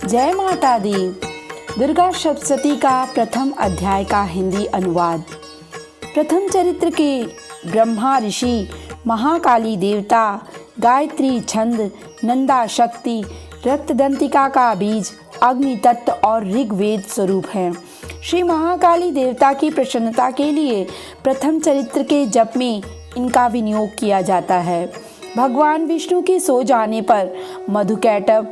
जय माता दी। दुर्गा सप्तशती का प्रथम अध्याय का हिंदी अनुवाद। प्रथम चरित्र के ब्रह्मा ऋषि, महाकाली देवता, गायत्री छंद, नंदा शक्ति, रक्तदंतिका का बीज, अग्नि तत्व और ऋग्वेद स्वरूप हैं। श्री महाकाली देवता की प्रसन्नता के लिए प्रथम चरित्र के जप में इनका विनियोग किया जाता है। भगवान विष्णु के सो जाने पर मधुकैटभ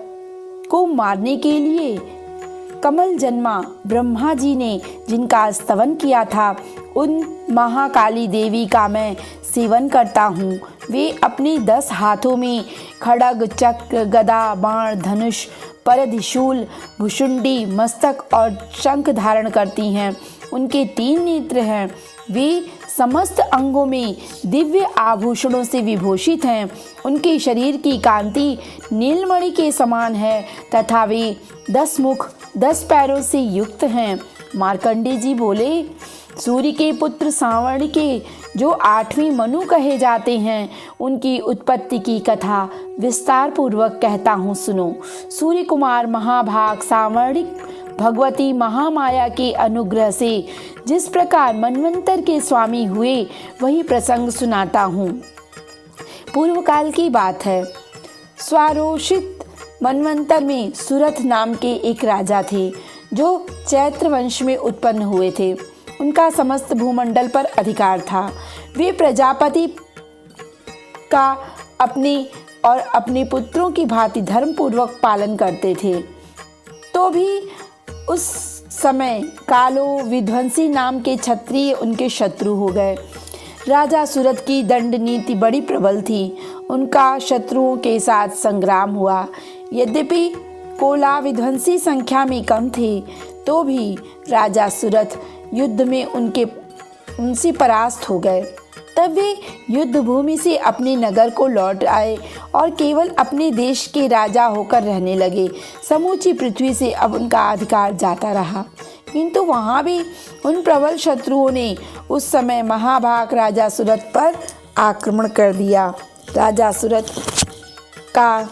को मारने के लिए कमल जन्मा ब्रह्मा जी ने जिनका स्तवन किया था, उन महाकाली देवी का मैं सेवन करता हूँ। वे अपने 10 हाथों में खड्ग, चक्र, गदा, बाण, धनुष, परधिशूल, भुशुंडी, मस्तक और शंख धारण करती हैं। उनके 3 नेत्र हैं। वे समस्त अंगों में दिव्य आभूषणों से विभूषित हैं। उनके शरीर की कांति नीलमणि के समान है तथा वे 10 मुख 10 पैरों से युक्त हैं। मार्कंडेय जी बोले, सूर्य के पुत्र सांवर्ण के जो 8वें मनु कहे जाते हैं, उनकी उत्पत्ति की कथा विस्तार पूर्वक कहता हूँ, सुनो। सूर्य कुमार महाभाग सांवर्णिक भगवती महामाया के अनुग्रह से जिस प्रकार मनवंतर के स्वामी हुए, वही प्रसंग सुनाता हूँ। पूर्व काल की बात है। स्वारोषित मनवंतर में सुरथ नाम के एक राजा थे, जो चैत्र वंश में उत्पन्न हुए थे। उनका समस्त भूमंडल पर अधिकार था। वे प्रजापति का अपने और अपने पुत्रों की भांति धर्म पूर्वक पालन करते थे। तो भी उस समय कालो विध्वंसी नाम के क्षत्रिय उनके शत्रु हो गए। राजा सुरथ की दंड नीति बड़ी प्रबल थी। उनका शत्रुओं के साथ संग्राम हुआ। यद्यपि कोला विध्वंसी संख्या में कम थे, तो भी राजा सुरथ युद्ध में उनसे परास्त हो गए। तब वे युद्ध भूमि से अपने नगर को लौट आए और केवल अपने देश के राजा होकर रहने लगे। समूची पृथ्वी से अब उनका अधिकार जाता रहा, किंतु वहाँ भी उन प्रबल शत्रुओं ने उस समय महाभाग राजा सुरथ पर आक्रमण कर दिया। राजा सुरथ का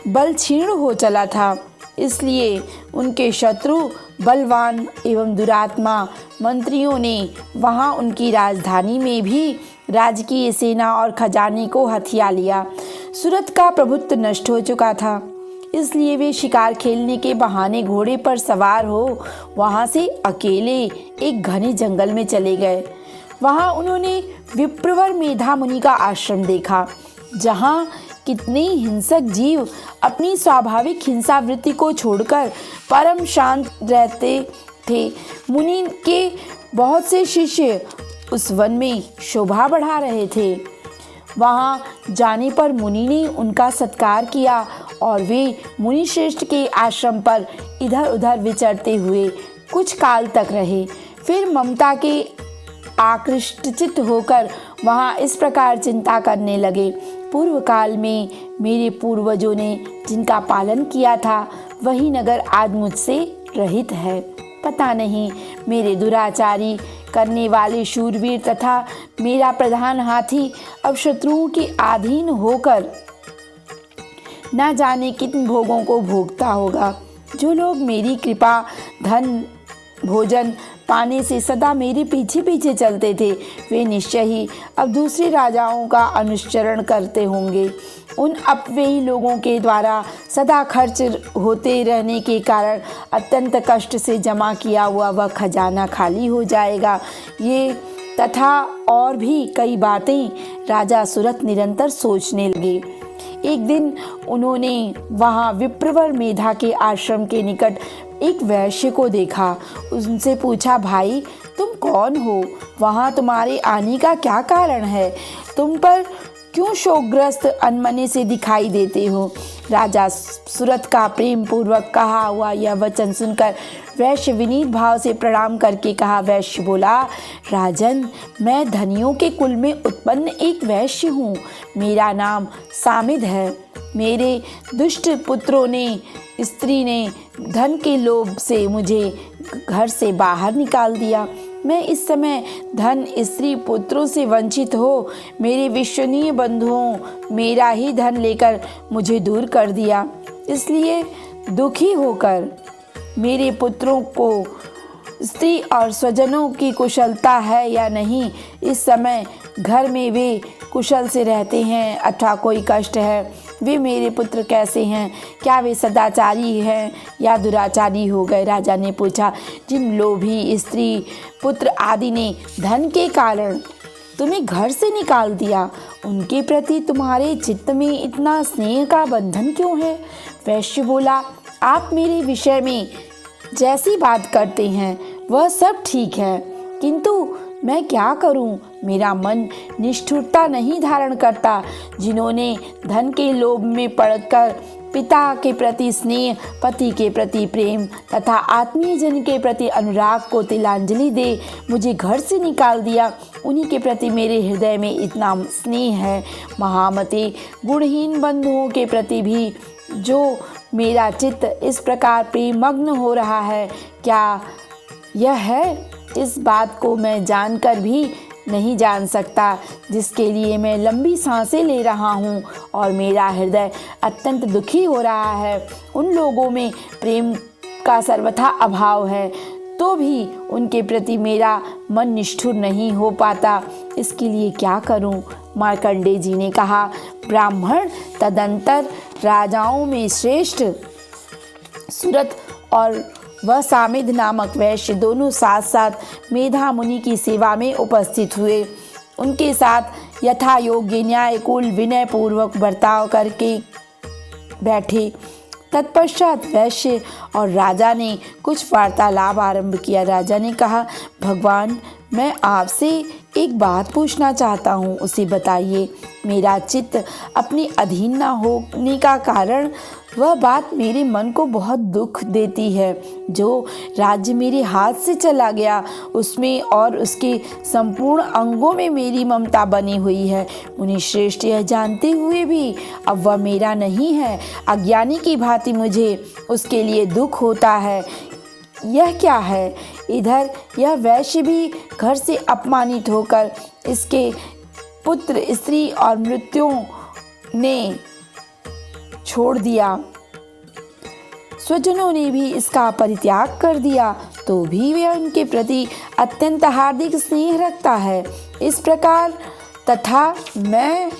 बल क्षीण हो चला था, इसलिए उनके शत्रु बलवान एवं दुरात्मा मंत्रियों ने वहां उनकी राजधानी में भी राजकीय सेना और खजाने को हथिया लिया। सुरथ का प्रभुत्व नष्ट हो चुका था, इसलिए वे शिकार खेलने के बहाने घोड़े पर सवार हो वहां से अकेले एक घने जंगल में चले गए। वहां उन्होंने विप्रवर मेधा मुनि का आश्रम देखा, जहां कितने हिंसक जीव अपनी स्वाभाविक हिंसा वृत्ति को छोड़कर परम शांत रहते थे। मुनि के बहुत से शिष्य उस वन में शोभा बढ़ा रहे थे। वहां जाने पर मुनि ने उनका सत्कार किया और वे मुनि श्रेष्ठ के आश्रम पर इधर उधर विचरते हुए कुछ काल तक रहे। फिर ममता के आकृष्टचित होकर वहां इस प्रकार चिंता करने लगे, पूर्व काल में मेरे पूर्वजों ने जिनका पालन किया था, वही नगर आज मुझसे रहित है। पता नहीं मेरे दुराचारी करने वाले शूरवीर तथा मेरा प्रधान हाथी अब शत्रुओं के अधीन होकर न जाने किन भोगों को भोगता होगा। जो लोग मेरी कृपा, धन, भोजन पाने से सदा मेरे पीछे पीछे चलते थे, वे निश्चय ही अब दूसरे राजाओं का अनुसरण करते होंगे। उन अपव्ययी लोगों के द्वारा सदा खर्च होते रहने के कारण अत्यंत कष्ट से जमा किया हुआ वह खजाना खाली हो जाएगा। ये तथा और भी कई बातें राजा सुरथ निरंतर सोचने लगे। एक दिन उन्होंने वहाँ विप्रवर मेधा के आश्रम के निकट एक वैश्य को देखा। उनसे पूछा, भाई तुम कौन हो? वहाँ तुम्हारे आने का क्या कारण है? तुम पर क्यों शोकग्रस्त अनमने से दिखाई देते हो? राजा सुरथ का प्रेम पूर्वक कहा हुआ यह वचन सुनकर वैश्य विनीत भाव से प्रणाम करके कहा। वैश्य बोला, राजन, मैं धनियों के कुल में उत्पन्न एक वैश्य हूँ। मेरा नाम सामिद है। मेरे दुष्ट पुत्रों ने, स्त्री ने धन के लोभ से मुझे घर से बाहर निकाल दिया। मैं इस समय धन, स्त्री, पुत्रों से वंचित हो मेरे विश्वसनीय बंधुओं मेरा ही धन लेकर मुझे दूर कर दिया। इसलिए दुखी होकर मेरे पुत्रों को स्त्री और स्वजनों की कुशलता है या नहीं, इस समय घर में वे कुशल से रहते हैं अथवा कोई कष्ट है, वे मेरे पुत्र कैसे हैं, क्या वे सदाचारी हैं या दुराचारी हो गए। राजा ने पूछा, जिन लोभी स्त्री पुत्र आदि ने धन के कारण तुम्हें घर से निकाल दिया, उनके प्रति तुम्हारे चित्त में इतना स्नेह का बंधन क्यों है। वैश्य बोला, आप मेरे विषय में जैसी बात करते हैं वह सब ठीक है, किंतु मैं क्या करूं, मेरा मन निष्ठुरता नहीं धारण करता। जिन्होंने धन के लोभ में पड़कर पिता के प्रति स्नेह, पति के प्रति प्रेम तथा आत्मीय जन के प्रति अनुराग को तिलांजलि दे मुझे घर से निकाल दिया, उन्हीं के प्रति मेरे हृदय में इतना स्नेह है। महामते, गुणहीन बंधुओं के प्रति भी जो मेरा चित्त इस प्रकार प्रेमग्न हो रहा है, क्या यह है? इस बात को मैं जानकर भी नहीं जान सकता, जिसके लिए मैं लंबी सांसें ले रहा हूँ और मेरा हृदय अत्यंत दुखी हो रहा है। उन लोगों में प्रेम का सर्वथा अभाव है, तो भी उनके प्रति मेरा मन निष्ठुर नहीं हो पाता। इसके लिए क्या करूँ? मार्कंडेय जी ने कहा, ब्राह्मण तदंतर राजाओं में श्रेष्ठ सुरत और वह सामिद नामक वैश्य दोनों साथ साथ मेधा मुनि की सेवा में उपस्थित हुए। उनके साथ यथा योग्य न्यायकुल विनय पूर्वक बर्ताव करके बैठे। तत्पश्चात वैश्य और राजा ने कुछ वार्तालाप आरंभ किया। राजा ने कहा, भगवान, मैं आपसे एक बात पूछना चाहता हूँ, उसे बताइए। मेरा चित्त अपने अधीन न होने का कारण वह बात मेरे मन को बहुत दुख देती है। जो राज्य मेरे हाथ से चला गया, उसमें और उसके संपूर्ण अंगों में मेरी ममता बनी हुई है। मुनि श्रेष्ठ यह जानते हुए भी अब वह मेरा नहीं है। अज्ञानी की भांति मुझे उसके लिए दुख होता है। यह क्या है? इधर यह वैश्य भी घर से अपमानित होकर इसके पुत्र, स्त्री और मृत्युओं ने छोड़ दिया, स्वजनों ने भी इसका परित्याग कर दिया, तो भी वह उनके प्रति अत्यंत हार्दिक स्नेह रखता है। इस प्रकार तथा मैं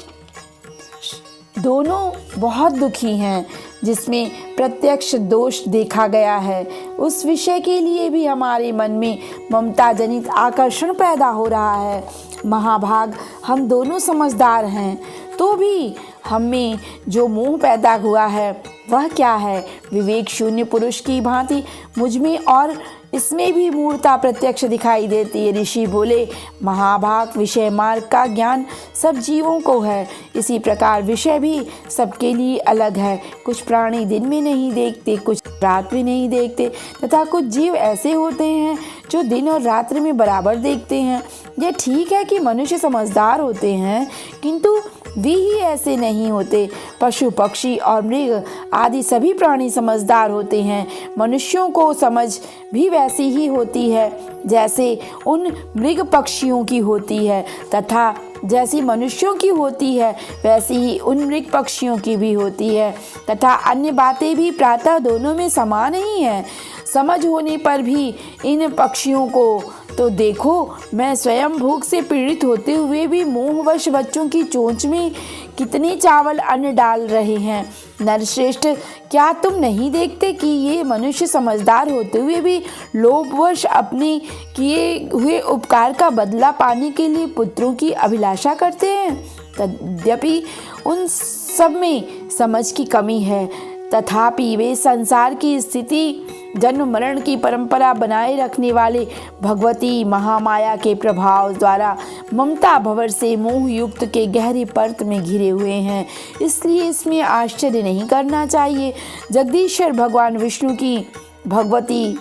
दोनों बहुत दुखी हैं, जिसमें प्रत्यक्ष दोष देखा गया है, उस विषय के लिए भी हमारे मन में ममता जनित आकर्षण पैदा हो रहा है। महाभाग, हम दोनों समझदार हैं, तो भी हम में जो मोह पैदा हुआ है वह क्या है? विवेक शून्य पुरुष की भांति मुझ में और इसमें भी मूर्ता प्रत्यक्ष दिखाई देती है। ऋषि बोले, महाभाग, विषय मार्ग का ज्ञान सब जीवों को है, इसी प्रकार विषय भी सबके लिए अलग है। कुछ प्राणी दिन में नहीं देखते, कुछ रात में नहीं देखते, तथा कुछ जीव ऐसे होते हैं जो दिन और रात्रि में बराबर देखते हैं। यह ठीक है कि मनुष्य समझदार होते हैं, किंतु वे ही ऐसे नहीं होते। पशु, पक्षी और मृग आदि सभी प्राणी समझदार होते हैं। मनुष्यों को समझ भी वैसी ही होती है जैसे उन मृग पक्षियों की होती है, तथा जैसी मनुष्यों की होती है वैसी ही उन मृग पक्षियों की भी होती है, तथा अन्य बातें भी प्रातः दोनों में समान ही है। समझ होने पर भी इन पक्षियों को तो देखो, मैं स्वयं भूख से पीड़ित होते हुए भी मोहवश बच्चों की चोंच में कितने चावल अन्न डाल रहे हैं। नरश्रेष्ठ, क्या तुम नहीं देखते कि ये मनुष्य समझदार होते हुए भी लोभवश अपने किए हुए उपकार का बदला पाने के लिए पुत्रों की अभिलाषा करते हैं? तद्यपि उन सब में समझ की कमी है, तथापि वे संसार की स्थिति, जन्म मरण की परंपरा बनाए रखने वाले भगवती महामाया के प्रभाव द्वारा ममता भंवर से मोह युक्त के गहरे पर्त में घिरे हुए हैं। इसलिए इसमें आश्चर्य नहीं करना चाहिए। जगदीश्वर भगवान विष्णु की भगवती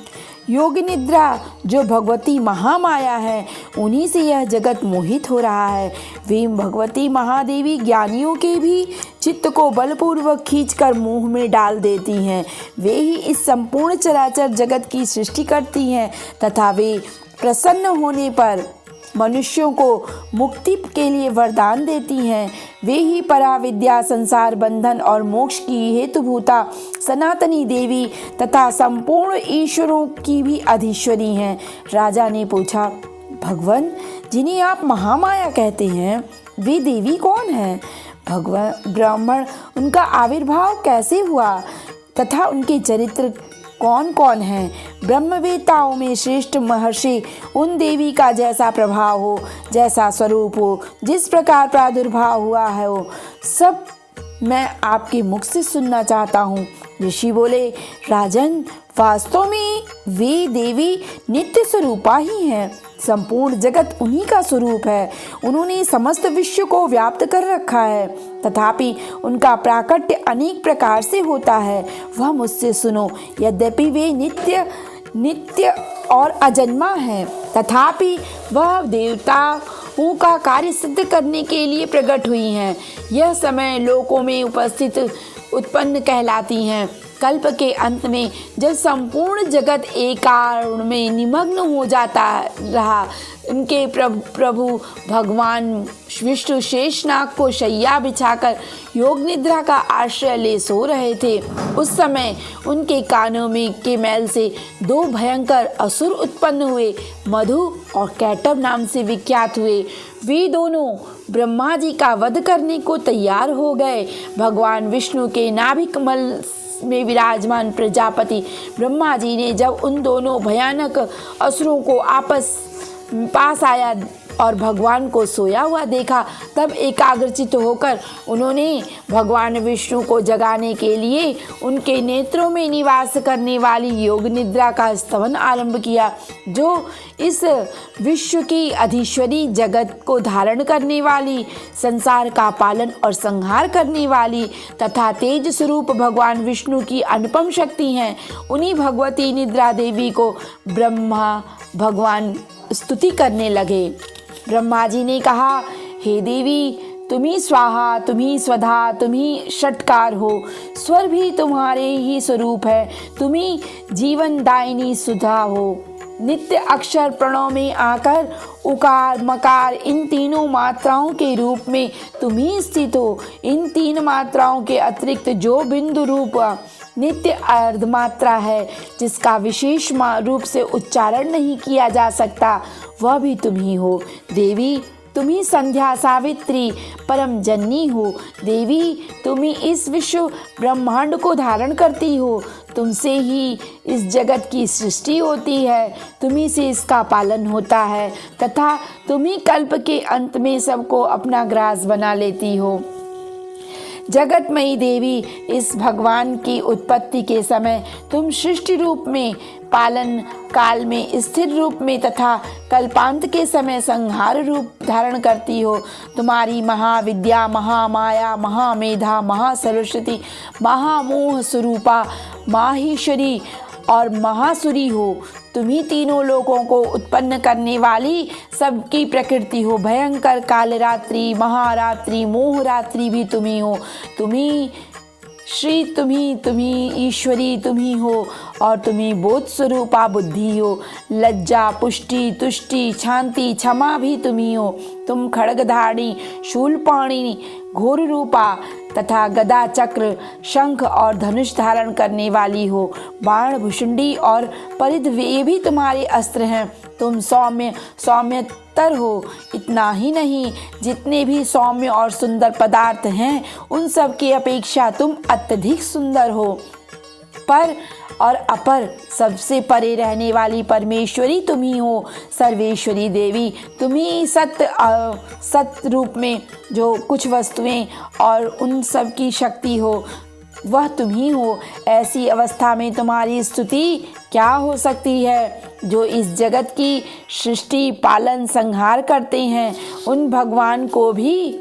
योग निद्रा, जो भगवती महामाया है, उन्हीं से यह जगत मोहित हो रहा है। वे भगवती महादेवी ज्ञानियों के भी चित्त को बलपूर्वक खींचकर मोह में डाल देती हैं। वे ही इस संपूर्ण चराचर जगत की सृष्टि करती हैं, तथा वे प्रसन्न होने पर मनुष्यों को मुक्ति के लिए वरदान देती हैं। वे ही पराविद्या, संसार बंधन और मोक्ष की हेतुभूता सनातनी देवी तथा संपूर्ण ईश्वरों की भी अधीश्वरी हैं। राजा ने पूछा, भगवान, जिन्हें आप महामाया कहते हैं, वे देवी कौन हैं? भगवान ब्राह्मण, उनका आविर्भाव कैसे हुआ तथा उनके चरित्र कौन कौन हैं? ब्रह्मवेताओं में श्रेष्ठ महर्षि उन देवी का जैसा प्रभाव हो, जैसा स्वरूप हो, जिस प्रकार प्रादुर्भाव हुआ है, वो सब मैं आपके मुख से सुनना चाहता हूँ। ऋषि बोले, राजन, वास्तव में वे देवी नित्य स्वरूपा ही हैं। संपूर्ण जगत उन्हीं का स्वरूप है। उन्होंने समस्त विश्व को व्याप्त कर रखा है। तथापि उनका प्राकट्य अनेक प्रकार से होता है। वह मुझसे सुनो। यद्यपि वे नित्य और अजन्मा है, तथापि वह देवताओं का कार्य सिद्ध करने के लिए प्रकट हुई हैं। यह समय लोकों में उपस्थित उत्पन्न कहलाती हैं। कल्प के अंत में जब संपूर्ण जगत एकारण में निमग्न हो जाता रहा, उनके प्रभु भगवान विष्णु शेषनाग को शैया बिछाकर योग निद्रा का आश्रय ले सो रहे थे। उस समय उनके कानों में के मैल से दो भयंकर असुर उत्पन्न हुए, मधु और कैटव नाम से विख्यात हुए। वे दोनों ब्रह्मा जी का वध करने को तैयार हो गए। भगवान विष्णु के नाभि कमल में विराजमान प्रजापति ब्रह्मा जी ने जब उन दोनों भयानक असुरों को पास आया और भगवान को सोया हुआ देखा, तब एकाग्रचित होकर उन्होंने भगवान विष्णु को जगाने के लिए उनके नेत्रों में निवास करने वाली योग निद्रा का स्तवन आरंभ किया, जो इस विश्व की अधीश्वरी, जगत को धारण करने वाली, संसार का पालन और संहार करने वाली तथा तेज स्वरूप भगवान विष्णु की अनुपम शक्ति हैं। उन्हीं भगवती निद्रा देवी को ब्रह्मा भगवान स्तुति करने लगे। ब्रह्मा जी ने कहा, हे देवी, तुम्ही स्वाहा, तुम्ही स्वधा, तुम्ही षटकार हो। स्वर भी तुम्हारे ही स्वरूप है। तुम्ही जीवन दायिनी सुधा हो। नित्य अक्षर प्रणव में आकर उकार मकार इन तीनों मात्राओं के रूप में तुम्ही स्थित हो। इन तीन मात्राओं के अतिरिक्त जो बिंदु रूप नित्य अर्धमात्रा है, जिसका विशेष रूप से उच्चारण नहीं किया जा सकता, वह भी तुम ही हो। देवी, तुम ही संध्या सावित्री परम जननी हो। देवी, तुम ही इस विश्व ब्रह्मांड को धारण करती हो। तुमसे ही इस जगत की सृष्टि होती है, तुम्ही से इसका पालन होता है तथा तुम ही कल्प के अंत में सबको अपना ग्रास बना लेती हो। जगतमयी देवी, इस भगवान की उत्पत्ति के समय तुम सृष्टि रूप में, पालन काल में स्थिर रूप में तथा कल्पांत के समय संहार रूप धारण करती हो। तुम्हारी महाविद्या, महामाया, महामेधा, महासरस्वती, महामोह स्वरूपा, माहेश्वरी और महासुरी हो। तुम्ही तीनों लोगों को उत्पन्न करने वाली सबकी प्रकृति हो। भयंकर कालरात्रि, महारात्रि, मोहरात्रि भी तुम्ही हो। तुम्ही श्री, तुम्ही ईश्वरी तुम्ही हो और तुम्ही बोध स्वरूपा बुद्धि हो। लज्जा, पुष्टि, तुष्टि, शांति, क्षमा भी तुम्ही हो। तुम खड्गधारी, शूलपाणी, घोर रूपा तथा गदा, चक्र, शंख और धनुष धारण करने वाली हो। बाण, भुषुंडी और परिध ये भी तुम्हारे अस्त्र हैं। तुम सौम्यतर हो। इतना ही नहीं, जितने भी सौम्य और सुंदर पदार्थ हैं, उन सब की अपेक्षा तुम अत्यधिक सुंदर हो। पर और अपर, सबसे परे रहने वाली परमेश्वरी तुम ही हो। सर्वेश्वरी देवी, तुम ही सत्य रूप में जो कुछ वस्तुएं और उन सब की शक्ति हो, वह तुम ही हो। ऐसी अवस्था में तुम्हारी स्तुति क्या हो सकती है? जो इस जगत की सृष्टि, पालन, संहार करते हैं, उन भगवान को भी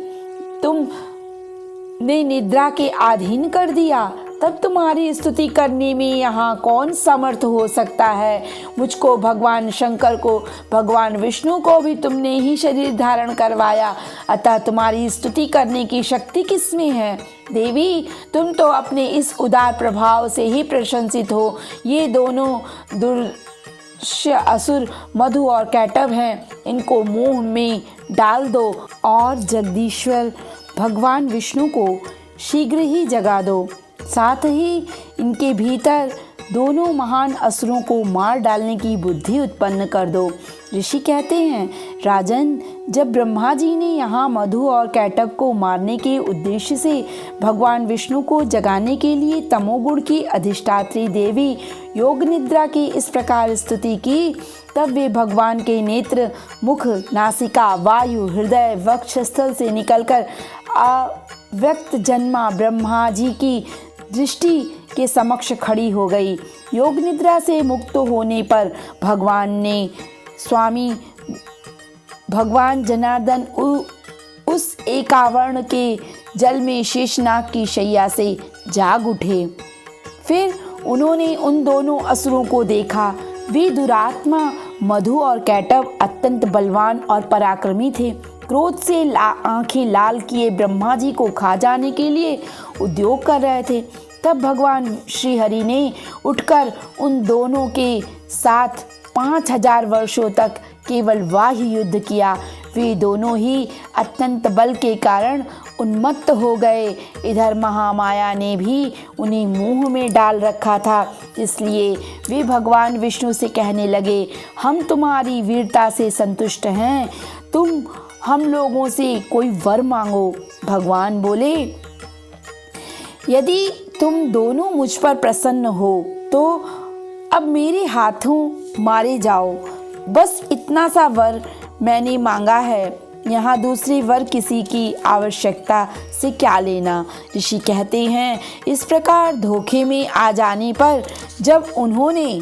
तुमने निद्रा के अधीन कर दिया, तब तुम्हारी स्तुति करने में यहाँ कौन समर्थ हो सकता है? मुझको, भगवान शंकर को, भगवान विष्णु को भी तुमने ही शरीर धारण करवाया, अतः तुम्हारी स्तुति करने की शक्ति किसमें है? देवी, तुम तो अपने इस उदार प्रभाव से ही प्रशंसित हो। ये दोनों राक्षस असुर मधु और कैटभ हैं, इनको मोह में डाल दो और जगदीश्वर भगवान विष्णु को शीघ्र ही जगा दो। साथ ही इनके भीतर दोनों महान असुरों को मार डालने की बुद्धि उत्पन्न कर दो। ऋषि कहते हैं, राजन, जब ब्रह्मा जी ने यहाँ मधु और कैटभ को मारने के उद्देश्य से भगवान विष्णु को जगाने के लिए तमोगुण की अधिष्ठात्री देवी योग निद्रा की इस प्रकार स्तुति की, तब वे भगवान के नेत्र, मुख, नासिका, वायु, हृदय, वक्षस्थल से निकलकर अव्यक्त जन्मा ब्रह्मा जी की दृष्टि के समक्ष खड़ी हो गई। योग निद्रा से मुक्त होने पर भगवान जनार्दन उस एकावर्ण के जल में शेषनाग की शैया से जाग उठे। फिर उन्होंने उन दोनों असुरों को देखा। वे दुरात्मा मधु और कैटभ अत्यंत बलवान और पराक्रमी थे। क्रोध से आंखें लाल किए ब्रह्मा जी को खा जाने के लिए उद्योग कर रहे थे। तब भगवान श्री हरि ने उठकर उन दोनों के साथ 5000 वर्षों तक केवल बाह्य युद्ध किया। वे दोनों ही अत्यंत बल के कारण उन्मत्त हो गए। इधर महामाया ने भी उन्हें मोह में डाल रखा था, इसलिए वे भगवान विष्णु से कहने लगे, हम तुम्हारी वीरता से संतुष्ट हैं, तुम हम लोगों से कोई वर मांगो। भगवान बोले, यदि तुम दोनों मुझ पर प्रसन्न हो तो अब मेरे हाथों मारे जाओ। बस इतना सा वर मैंने मांगा है, यहाँ दूसरी वर किसी की आवश्यकता से क्या लेना। ऋषि कहते हैं, इस प्रकार धोखे में आ जाने पर जब उन्होंने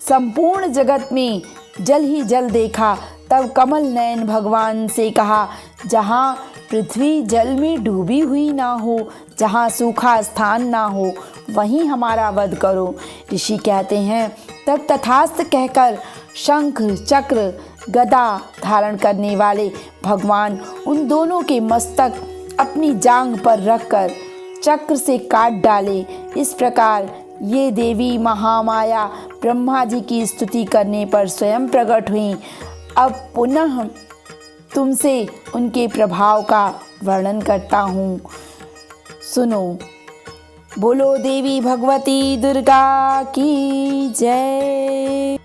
संपूर्ण जगत में जल ही जल देखा, तब कमल नयन भगवान से कहा, जहाँ पृथ्वी जल में डूबी हुई ना हो, जहाँ सूखा स्थान ना हो, वहीं हमारा वध करो। ऋषि कहते हैं, तब तथास्थ कहकर शंख, चक्र, गदा धारण करने वाले भगवान उन दोनों के मस्तक अपनी जांघ पर रखकर चक्र से काट डाले। इस प्रकार ये देवी महामाया ब्रह्मा जी की स्तुति करने पर स्वयं प्रकट हुई। अब पुनः तुमसे उनके प्रभाव का वर्णन करता हूँ, सुनो। बोलो देवी भगवती दुर्गा की जय।